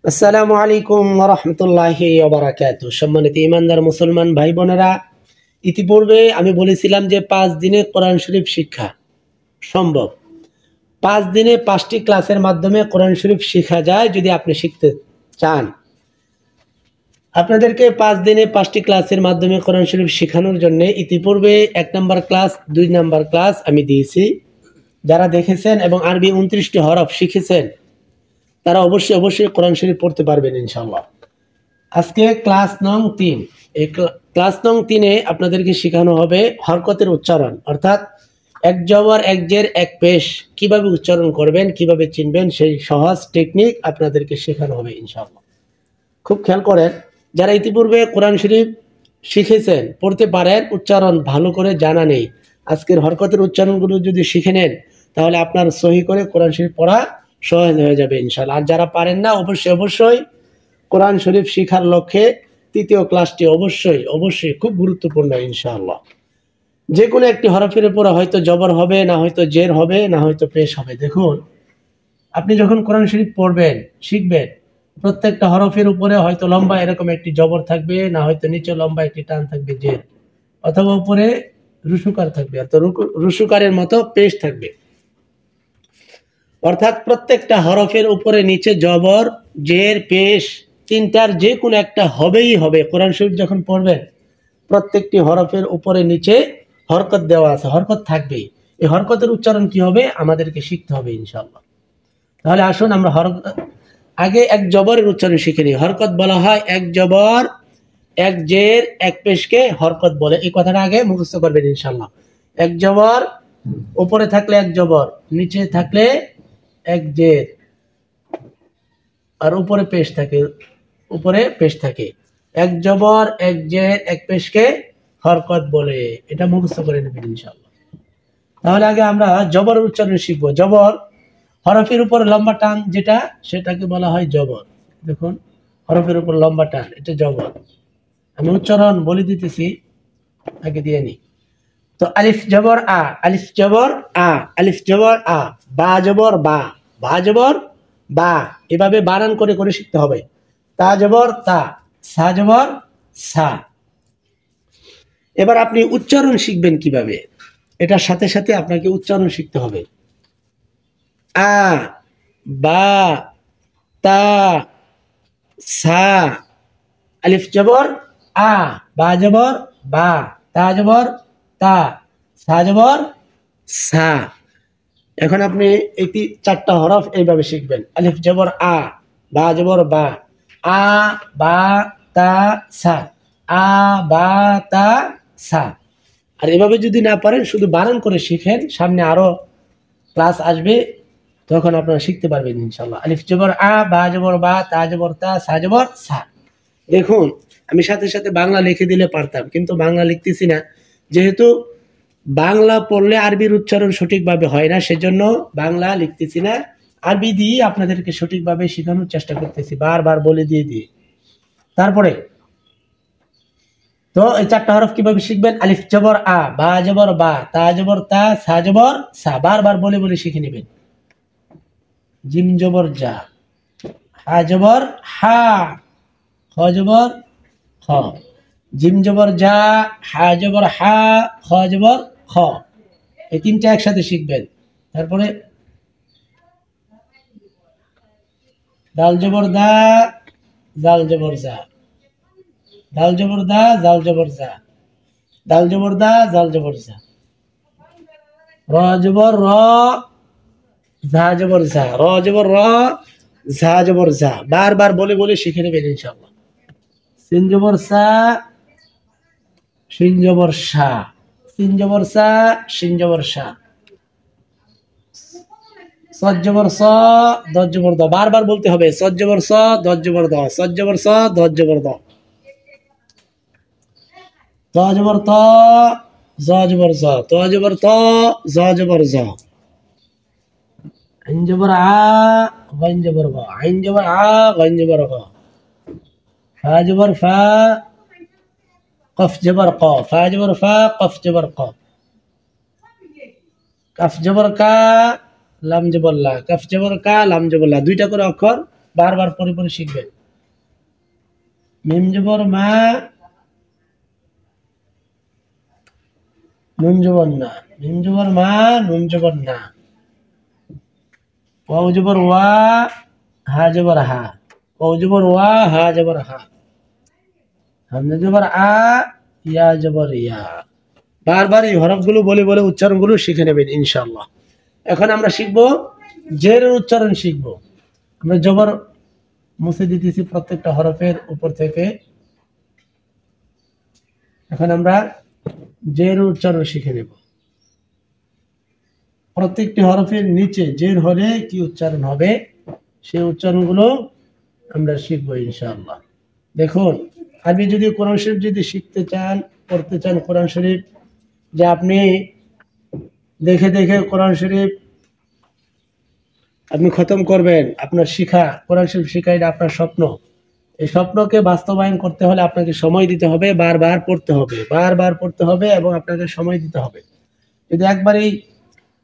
আসসালামু আলাইকুম ওয়া রাহমাতুল্লাহি ওয়া বারাকাতুহু। সম্মানিত ঈমানদার মুসলমান ভাই বোনেরা, ইতিপূর্বে আমি বলেছিলাম যে 5 দিনে কোরআন শরীফ শিক্ষা সম্ভব। 5 দিনে 5টি ক্লাসের মাধ্যমে কোরআন শরীফ শেখা যায় যদি আপনি শিখতে চান। আপনাদেরকে 5 দিনে 5টি ক্লাসের মাধ্যমে কোরআন শরীফ শেখানোর জন্য ইতিপূর্বে 1 নাম্বার ক্লাস, 2 নাম্বার ক্লাস আমি দিয়েছি। যারা দেখেছেন এবং আরবি 29টি হরফ শিখেছেন তারা অবশ্যই কোরআন শরীফ পড়তে পারবেন ইনশাআল্লাহ। আজকে ক্লাস নং 3। এই ক্লাস নং 3-এ আপনাদেরকে শেখানো হবে হরকতের উচ্চারণ, অর্থাৎ এক জবর, এক জের, এক পেশ কিভাবে উচ্চারণ করবেন, কিভাবে চিনবেন, সেই সহজ টেকনিক আপনাদেরকে শেখানো হবে ইনশাআল্লাহ। খুব খেয়াল করেন, যারা ইতিপূর্বে কোরআন শরীফ শিখেছেন, পড়তে পারেন, উচ্চারণ ভালো করে জানা নেই, আজকের হরকতের উচ্চারণগুলো যদি শিখে নেন তাহলে আপনার সহি করে কোরআন শরীফ পড়া সহজ হয়ে যাবে ইনশাআল্লাহ। আর যারা পারেন না, অবশ্যই কোরআন শরীফ শিখার লক্ষ্যে 3য় ক্লাসটি অবশ্যই খুব গুরুত্বপূর্ণ ইনশাআল্লাহ। যে কোনো একটি হরফের উপরে হয়তো জবর হবে, না হয়তো জের হবে, না হয়তো পেশ হবে। দেখুন, আপনি যখন কোরআন শরীফ পড়বেন, শিখবেন, প্রত্যেকটা হরফের উপরে হয়তো লম্বা এরকম একটি জবর থাকবে, না হয়তো নিচে লম্বা একটি টান থাকবে জের, অথবা উপরে রুসুকার থাকবে, অর্থাৎ রুসুকারের মতো পেশ থাকবে। অর্থাৎ প্রত্যেকটা হরফের উপরে নিচে জবর, জের, পেশ, তিনটার যে কোনো একটা হবেই হবে। কোরআন শরীফ যখন পড়বেন প্রত্যেকটি হরফের উপরে নিচে হরকত দেওয়া আছে, হরকত থাকবেই। এই হরকতের উচ্চারণ কি হবে আমাদেরকে শিখতে হবে ইনশাআল্লাহ। তাহলে আসুন আমরা আগে এক জবরের উচ্চারণ শিখে নিই। হরকত বলা হয় এক জবর, এক জের, এক পেশকে হরকত বলে। এই কথাটা আগে মুখস্থ করবেন ইনশাআল্লাহ। এক জবর, উপরে থাকলে এক জবর, নিচে থাকলে এক জের, আর উপরে পেশ থাকে। এক জবর, এক জের, এক পেশকে হরকত বলে। এটা মুখস্থ করে নেবেন ইনশাআল্লাহ। তাহলে আগে আমরা জবরের উচ্চারণ শিখবো। জবর, হরফের উপর লম্বা টান যেটা, সেটাকে বলা হয় জবর। দেখুন, হরফের উপর লম্বা টান, এটা জবর। আমি উচ্চারণ বলে দিতেছি, আগে দিয়ে নি। তো আলিফ জবর আ, আলিফ জবর আ, আলিফ জবর আ, বা জবর বা, বা জবর বা, এভাবে বানান করে করে শিখতে হবে। তা জবর তা, সা জবর সা। এবার আপনি উচ্চারণ শিখবেন কিভাবে, এটার সাথে সাথে আপনাকে উচ্চারণ শিখতে হবে। আ, বা, তা, সা। আলিফ জবর আ, বা জবর বা, তা জবর তা, সা জবর সা। এখন আপনি এই 4টা হরফ এইভাবে শিখবেন। আলিফ জবর আ, বা জবর বা, আ, বা, তা, সা, আ, বা, তা, সা। আর এভাবে যদি না পারেন, শুধু বানান করে শিখেন, সামনে আরো ক্লাস আসবে, তখন আপনারা শিখতে পারবেন ইনশাআল্লাহ। আলিফ জবর আ, বা জবর বা, তা জবর তা, সা জবর সা। দেখুন, আমি সাথে সাথে বাংলা লিখে দিলে পারতাম, কিন্তু বাংলা লিখতেছি না, যেহেতু বাংলা পড়লে আরবির উচ্চারণ সঠিকভাবে হয় না, সেজন্য বাংলা লিখতেছি না, আরবি দিয়ে আপনাদেরকে সঠিকভাবে শেখানোর চেষ্টা করতেছি, বারবার বলে দিয়ে। তারপরে তো এই 4টা হরফ কিভাবে শিখবেন? আলিফ জবর আ, বা জবর বা, তা জবর তা, সা জবর সা, বারবার বলে বলে শিখে নেবেন। জিম জবর জা, হা জবর হা, খ জবর খ, জিম জবর জা, হা জবর হা, খ জবর খ। এই 3টা একসাথে শিখবেন। তারপরে দাল জবর দা, জাল জবর জা, দাল জবর দা, জাল জবর জা, দাল জবর দা, জাল জবর জা, র জবর র, ঝা জবর ঝা, র জবর র, ঝা জবর ঝা, বারবার বলে বলে শিখে নেবেন ইনশাআল্লাহ। সিন জবর সা, শিন জবর সা, সিন জবর সা, শিন জবর সা, সদ জবর স, দজ জবর দ, বারবার বলতে হবে। সদ জবর স, দজ জবর দ, সদ জবর স, দজ জবর দ, ত জবর ত, জ জবর জ, ত জবর ত, জ জবর জ, আইন জবর আ, গাইন জবর গ, আইন জবর আ, গাইন জবর গ, ফা জবর ফা, কফ জবর ক, ফা জবর ফা, কফ জবর ক, কাফ জবর কা, লাম জবর লা, কাফ জবর কা, লাম জবর লা। 2টা করে অক্ষর বারবার পরে পরে শিখবেন। মিম জবর মা, নুন জবর না, মিম জবর মা, নুন জবর না, ওয়াও জবর ওয়া, হা জবর হা, ওয়াও জবর ওয়া, হা জবর হা, হামজা জবর আ, ইয়া জবর ইয়া। বারবার এই হরফগুলো বলে বলে উচ্চারণগুলো শিখে নেবেন ইনশাআল্লাহ। এখন আমরা শিখব জেরের উচ্চারণ শিখব। আমরা জবর মুছে দিতেছি প্রত্যেকটা হরফের উপর থেকে। এখন আমরা জের উচ্চারণ শিখে নেব। প্রত্যেকটি হরফের নিচে জের হলে কি উচ্চারণ হবে সেই উচ্চারণগুলো আমরা শিখবো ইনশাআল্লাহ। দেখুন, আরবি যদি কোরআন শরীফ যদি শিখতে চান, পড়তে চান কোরআন শরীফ, যে আপনি দেখে দেখে কোরআন শরীফ আপনি খতম করবেন, আপনার শিখা কোরআন শরীফ শিখা এটা আপনার স্বপ্ন। এই স্বপ্নকে বাস্তবায়ন করতে হলে আপনাকে সময় দিতে হবে, বারবার পড়তে হবে, বারবার পড়তে হবে এবং আপনাকে সময় দিতে হবে। যদি একবারই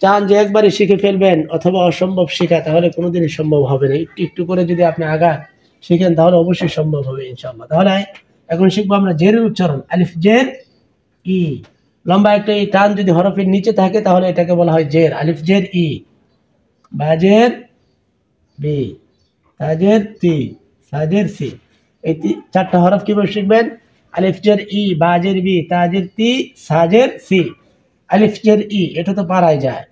চান যে একবারই শিখে ফেলবেন অথবা অসম্ভব শিখা, তাহলে কোনোদিনই সম্ভব হবে না। একটু একটু করে যদি আপনি আগা শিখেন তাহলে অবশ্যই সম্ভব হবে ইনশাআল্লাহ। তাহলে এখন শিখবো আমরা জেরের উচ্চারণ। আলিফ জের ই, লম্বা একটা ই টান যদি হরফের নিচে থাকে তাহলে এটাকে বলা হয় জের। আলিফ জের ই, বাজের বি, তাজের তি, সাজের সি। এই চারটা হরফ কিভাবে শিখবেন? আলিফ জের ই, বাজের বি, তাজের তি, সাজের সি। আলিফ জের ই, এটা তো পারায় যায়।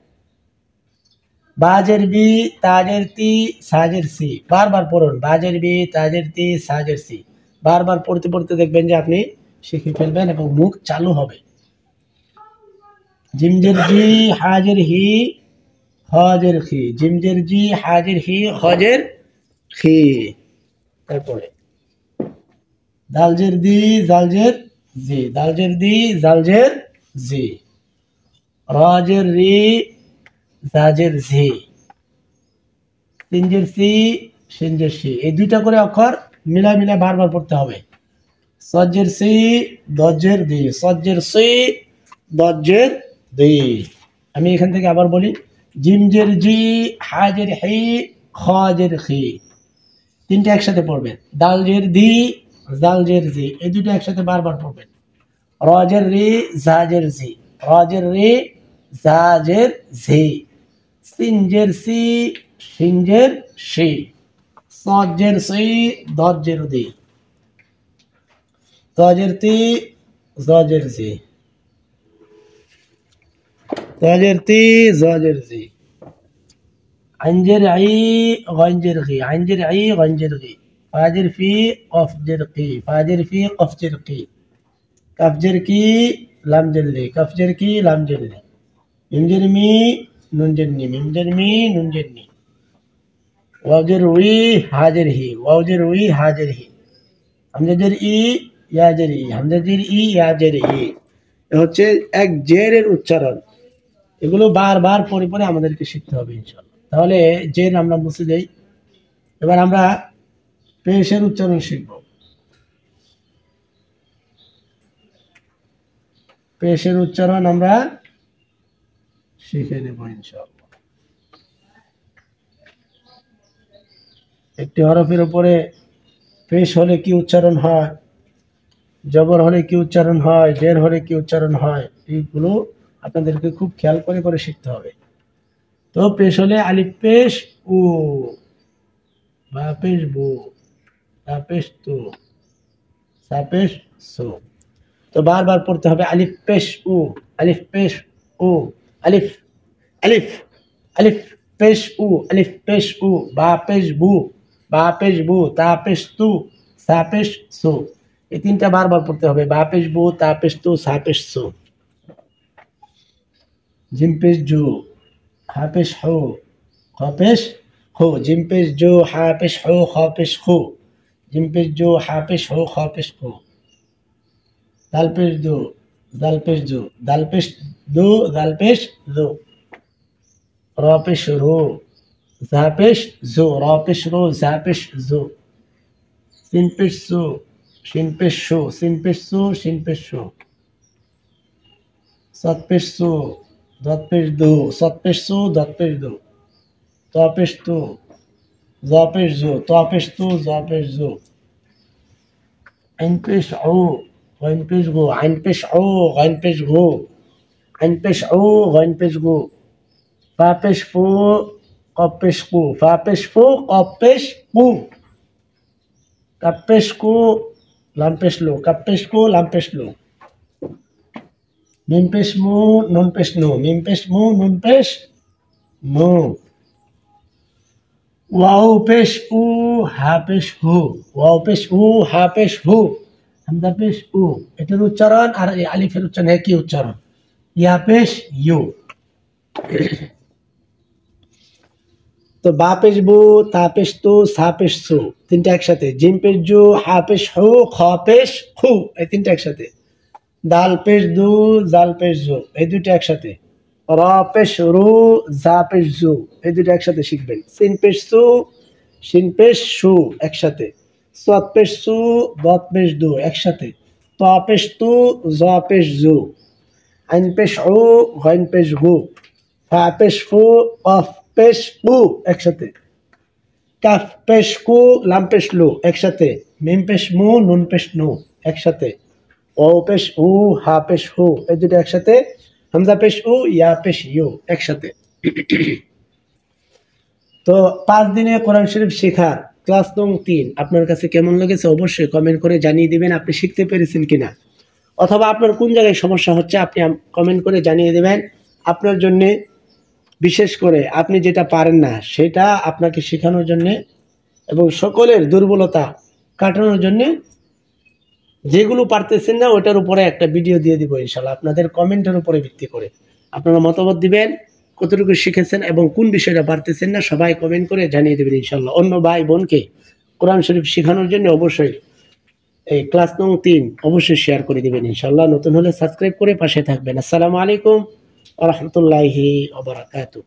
বাজের বি, তাজের তি, সাজের সি। বারবার পড়ুন, বাজের বি, তাজের তি, সাজের সি। বারবার পড়তে পড়তে দেখবেন যে আপনি শিখে ফেলবেন এবং মুখ চালু হবে। জিমজের জি, হাজের হি, হজের খি। জিমজের জি, হাজের হি, হজের খি। তারপরে দালজের দি, জালজের জি, দালজের দি, জালজের জি। রাজের রি, জাজের ঝি। তিনজের সি, সিনজের সি। এই দুইটা করে অক্ষর মিলা মিলা বারবার পড়তে হবে। সজ্জের সি, দজ্জের দি, সজ্জের সি, দজ্জের দি। আমি এখান থেকে আবার বলি, জিমজের জি, হাজের হি, খজের খি। তিনটা একসাথে পড়বেন। দালজের দি, জালজের জি, এই দুটো একসাথে বারবার পড়বেন। রজের রি, জাজের জি, রজের রি, জাজের ঝি। সিনজের সি, সিনজের সি। সজ্জের সি, দজ্জের দি, তজের তি, জজের জি, তজের তি, জজের জি। আইনজের আই, গঞ্জের কি, আইনজের আই, গঞ্জের কি। ফাজের ফি, কফজের কি, ফাজের ফি, কফজের কি। কাফজের কি, লামজের লি, কাফজের কি, লামজের লি। মিমজের মি, নুনজের নি, মিমজের মি, নুনজের নি। ওয়াজের উই, হাজের হি, ওয়াজের উই, হাজের হি। হামজাজের ই, ইয়াজের ই, হামজাজের ই, ইয়াজের ই। হচ্ছে এক জেরের উচ্চারণ। এগুলো বারবার পরে পরে আমাদেরকে শিখতে হবে ইনশাআল্লাহ। তাহলে জের আমরা মুছে দেই। এবার আমরা পেশের উচ্চারণ শিখব। পেশের উচ্চারণ আমরা শিখে নেব ইনশাআল্লাহ। একটি হরফের উপরে পেশ হলে কি উচ্চারণ হয়, জবর হলে কি উচ্চারণ হয়, জের হলে কি উচ্চারণ হয়, এইগুলো আপনাদেরকে খুব খেয়াল করে করে শিখতে হবে। তো পেশ হলে আলিফ পেশ উ, বা পেশ বু, তা পেশ তু, সা পেশ সু। তো বারবার পড়তে হবে আলিফ পেশ উ, আলিফ পেশ উ, আলিফ, আলিফ, আলিফ পেশ উ, আলিফ পেশ উ, বা পেশ বু, বা পেশ বু, তা পেশ তু, সা পেশ সু। এই তিনটা বারবার পড়তে হবে, বা পেশ বু, তা পেশ তু, সা পেশ সু। জিম পেশ জু, হা পেশ হু, খ পেশ হু। জিম পেশ জু, হা পেশ হু, খ পেশ হু। জিম পেশ জু, হা পেশ হু, খ পেশ হু। দাল পেশ দু, দাল পেশ জু, দাল পেশ দু, দাল পেশ দু। র পেশ রু, ঝা পেশ জু, র পেশ রু, ঝা পেশ জু। সিন পেশ সু, শিন পেশ সু, সিন পেশ সু, শিন পেশ সু। সৎ পেশ সু, দত পেশ দু, সৎ পেশ সু, দত পেশ দু। ত পেশ তু, জ পেশ জো, ত পেশ তু, জ পেশ জো, আইন পেশ ও, গইন পেশ গো, আইন পেশ ও, গইন পেশ গো, আইন পেশ ও, গইন পেশ গো, ফা পেশ ফু, কফ পেশ কু, ফা পেশ ফু, কফ পেশ কু, কাপ পেশ কু, লাম পেশ লো, কাপ পেশ কু, লাম পেশ লো, মিম পেশ মু, নুন পেশ নু, মিম পেশ মু, নুন পেশ নু, ওয়াও পেশ উ, হা পেশ হু, ওয়াও পেশ উ, হা পেশ হু, হামজা পেশ উ, এটার উচ্চারণ আর এই আলিফের উচ্চারণ একই উচ্চারণ। ইয়া পেশ ইউ। তো বা পেশ বু, তা পেশ তু, সা পেশ সু, তিনটা একসাথে। জিম পেশ জু, হা পেশ হু, খ পেশ খু, এই তিনটা একসাথে। দাল পেশ দু, জাল পেশ জু, এই দুইটা একসাথে। র পেশ রু, জা পেশ জু, এই দুইটা একসাথে শিখবেন। সিন পেশ সু, শিন পেশ সু, একসাথে। সদ পেশ সু, দত পেশ দু, একসাথে। ত পেশ তু, জ পেশ জু, আইন পেশ উ, গইন পেশ গু, ফা পেশ ফু, কফ পেশ কু, একসাথে। কাফ পেশ কু, লাম পেশ লু, একসাথে। মিম পেশ মু, নুন পেশ নু, একসাথে। ও পেশ উ, হা পেশ হু, এই দুটো একসাথে। হামজা পেশ উ, ইয়া পেশ ইউ, একসাথে। তো 5 দিনে কোরআন শরীফ শেখার ক্লাস নং 3 আপনার কাছে কেমন লেগেছে অবশ্যই কমেন্ট করে জানিয়ে দিবেন আপনি শিখতে পেরেছেন কিনা, অথবা আপনার কোন জায়গায় সমস্যা হচ্ছে আপনি কমেন্ট করে জানিয়ে দেবেন। আপনার জন্য বিশেষ করে আপনি যেটা পারেন না সেটা আপনাকে শেখানোর জন্য এবং সকলের দুর্বলতা কাটানোর জন্য যেগুলো পারতেছেন না ওটার উপরে একটা ভিডিও দিয়ে দিব ইনশাল্লাহ, আপনাদের কমেন্টের উপরে ভিত্তি করে আপনারা মতামত দিবেন কতটুকু শিখেছেন এবং কোন বিষয়টা পারতেছেন না সবাই কমেন্ট করে জানিয়ে দেবেন ইনশাল্লাহ। অন্য ভাই বোনকে কোরআন শরীফ শেখানোর জন্য অবশ্যই এই ক্লাস নং 3 অবশ্যই শেয়ার করে দিবেন ইনশাল্লাহ। নতুন হলে সাবস্ক্রাইব করে পাশে থাকবেন। আসসালামু আলাইকুম ওয়া রাহমাতুল্লাহি ওয়া বারাকাতুহু।